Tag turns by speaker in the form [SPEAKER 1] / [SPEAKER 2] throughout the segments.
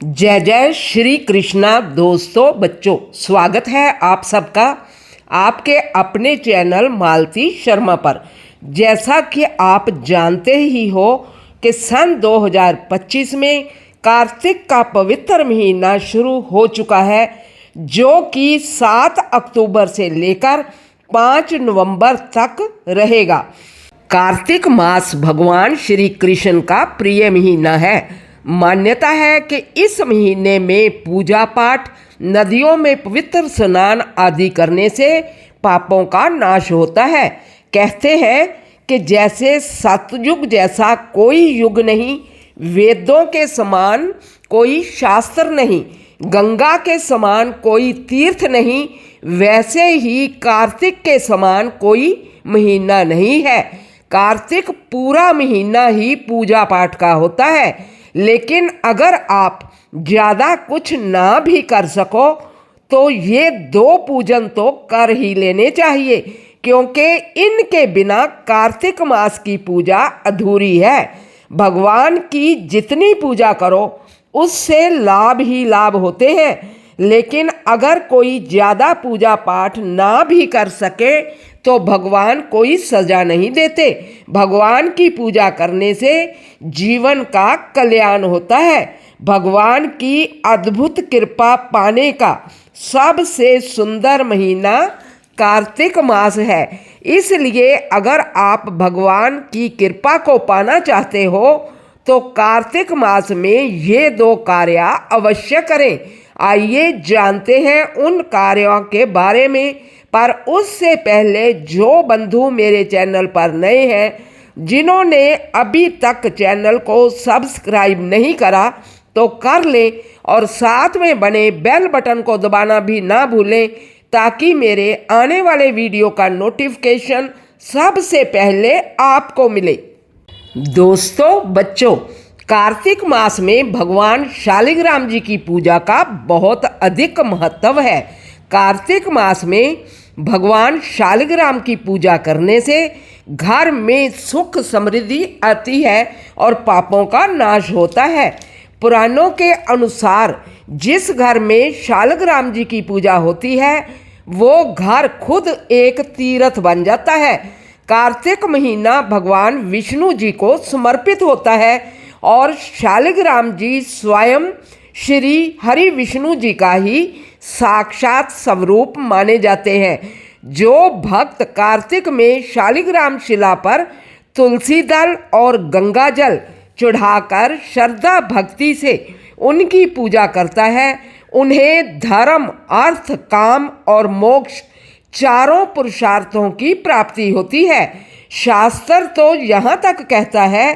[SPEAKER 1] जय जय श्री कृष्णा। दोस्तों बच्चों, स्वागत है आप सबका आपके अपने चैनल मालती शर्मा पर। जैसा कि आप जानते ही हो कि सन 2025 में कार्तिक का पवित्र महीना शुरू हो चुका है, जो कि 7 अक्टूबर से लेकर 5 नवंबर तक रहेगा। कार्तिक मास भगवान श्री कृष्ण का प्रिय महीना है। मान्यता है कि इस महीने में पूजा पाठ, नदियों में पवित्र स्नान आदि करने से पापों का नाश होता है। कहते हैं कि जैसे सतयुग जैसा कोई युग नहीं, वेदों के समान कोई शास्त्र नहीं, गंगा के समान कोई तीर्थ नहीं, वैसे ही कार्तिक के समान कोई महीना नहीं है। कार्तिक पूरा महीना ही पूजा पाठ का होता है, लेकिन अगर आप ज़्यादा कुछ ना भी कर सको तो ये 2 पूजन तो कर ही लेने चाहिए, क्योंकि इनके बिना कार्तिक मास की पूजा अधूरी है। भगवान की जितनी पूजा करो उससे लाभ ही लाभ होते हैं, लेकिन अगर कोई ज़्यादा पूजा पाठ ना भी कर सके तो भगवान कोई सज़ा नहीं देते। भगवान की पूजा करने से जीवन का कल्याण होता है। भगवान की अद्भुत कृपा पाने का सबसे सुंदर महीना कार्तिक मास है। इसलिए अगर आप भगवान की कृपा को पाना चाहते हो तो कार्तिक मास में ये 2 कार्य अवश्य करें। आइए जानते हैं उन कार्यों के बारे में। पर उससे पहले जो बंधु मेरे चैनल पर नए हैं, जिन्होंने अभी तक चैनल को सब्सक्राइब नहीं करा तो कर लें और साथ में बने बेल बटन को दबाना भी ना भूलें, ताकि मेरे आने वाले वीडियो का नोटिफिकेशन सबसे पहले आपको मिले। दोस्तों बच्चों, कार्तिक मास में भगवान शालिग्राम जी की पूजा का बहुत अधिक महत्व है। कार्तिक मास में भगवान शालिग्राम की पूजा करने से घर में सुख समृद्धि आती है और पापों का नाश होता है। पुराणों के अनुसार जिस घर में शालिग्राम जी की पूजा होती है वो घर खुद एक तीर्थ बन जाता है। कार्तिक महीना भगवान विष्णु जी को समर्पित होता है और शालिग्राम जी स्वयं श्री हरि विष्णु जी का ही साक्षात स्वरूप माने जाते हैं। जो भक्त कार्तिक में शालिग्राम शिला पर तुलसी दल और गंगा जल चढ़ाकर श्रद्धा भक्ति से उनकी पूजा करता है, उन्हें धर्म, अर्थ, काम और मोक्ष चारों पुरुषार्थों की प्राप्ति होती है। शास्त्र तो यहाँ तक कहता है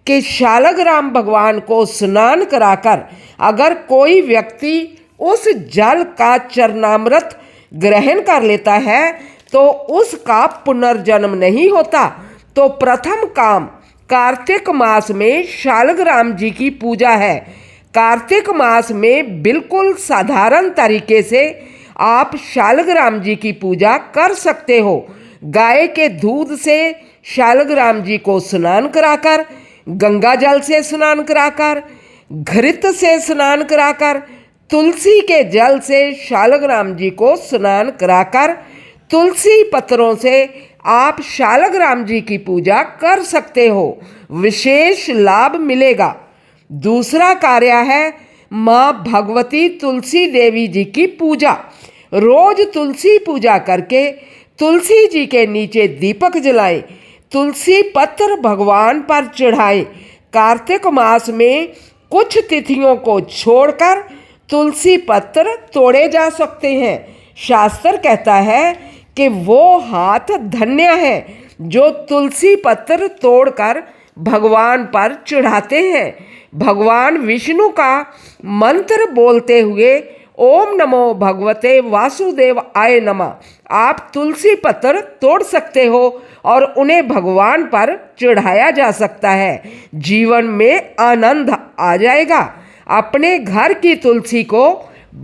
[SPEAKER 1] कि शालिग्राम भगवान को स्नान कराकर अगर कोई व्यक्ति उस जल का चरणामृत ग्रहण कर लेता है तो उसका पुनर्जन्म नहीं होता। तो प्रथम काम कार्तिक मास में शालिग्राम जी की पूजा है। कार्तिक मास में बिल्कुल साधारण तरीके से आप शालिग्राम जी की पूजा कर सकते हो। गाय के दूध से शालिग्राम जी को स्नान कराकर, गंगा जल से स्नान कराकर, घृत से स्नान कराकर, तुलसी के जल से शालिग्राम जी को स्नान कराकर, तुलसी पत्रों से आप शालिग्राम जी की पूजा कर सकते हो, विशेष लाभ मिलेगा। दूसरा कार्य है माँ भगवती तुलसी देवी जी की पूजा। रोज तुलसी पूजा करके तुलसी जी के नीचे दीपक जलाएं, तुलसी पत्र भगवान पर चढ़ाएं। कार्तिक मास में कुछ तिथियों को छोड़कर तुलसी पत्र तोड़े जा सकते हैं। शास्त्र कहता है कि वो हाथ धन्य है जो तुलसी पत्र तोड़कर भगवान पर चढ़ाते हैं। भगवान विष्णु का मंत्र बोलते हुए ओम नमो भगवते वासुदेव आय नमः आप तुलसी पत्र तोड़ सकते हो और उन्हें भगवान पर चढ़ाया जा सकता है। जीवन में आनंद आ जाएगा। अपने घर की तुलसी को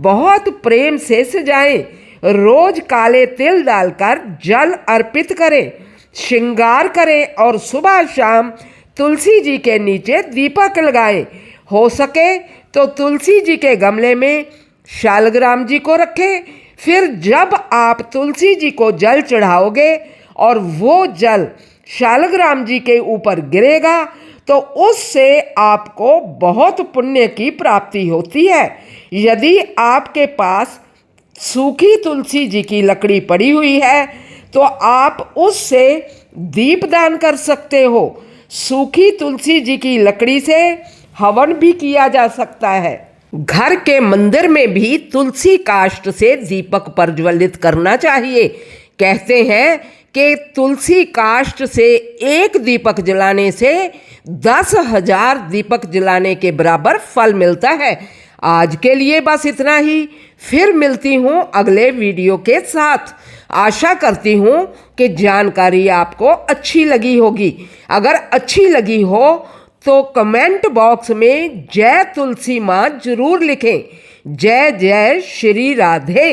[SPEAKER 1] बहुत प्रेम से सजाएं। रोज काले तिल डालकर जल अर्पित करें, श्रृंगार करें और सुबह शाम तुलसी जी के नीचे दीपक लगाएं। हो सके तो तुलसी जी के गमले में शालग्राम जी को रखें। फिर जब आप तुलसी जी को जल चढ़ाओगे और वो जल शालग्राम जी के ऊपर गिरेगा तो उससे आपको बहुत पुण्य की प्राप्ति होती है। यदि आपके पास सूखी तुलसी जी की लकड़ी पड़ी हुई है तो आप उससे दीपदान कर सकते हो। सूखी तुलसी जी की लकड़ी से हवन भी किया जा सकता है। घर के मंदिर में भी तुलसी काष्ठ से दीपक प्रज्वलित करना चाहिए। कहते हैं कि तुलसी काष्ठ से एक दीपक जलाने से 10,000 दीपक जलाने के बराबर फल मिलता है। आज के लिए बस इतना ही। फिर मिलती हूँ अगले वीडियो के साथ। आशा करती हूँ कि जानकारी आपको अच्छी लगी होगी। अगर अच्छी लगी हो तो कमेंट बॉक्स में जय तुलसी माँ जरूर लिखें। जय जय श्री राधे।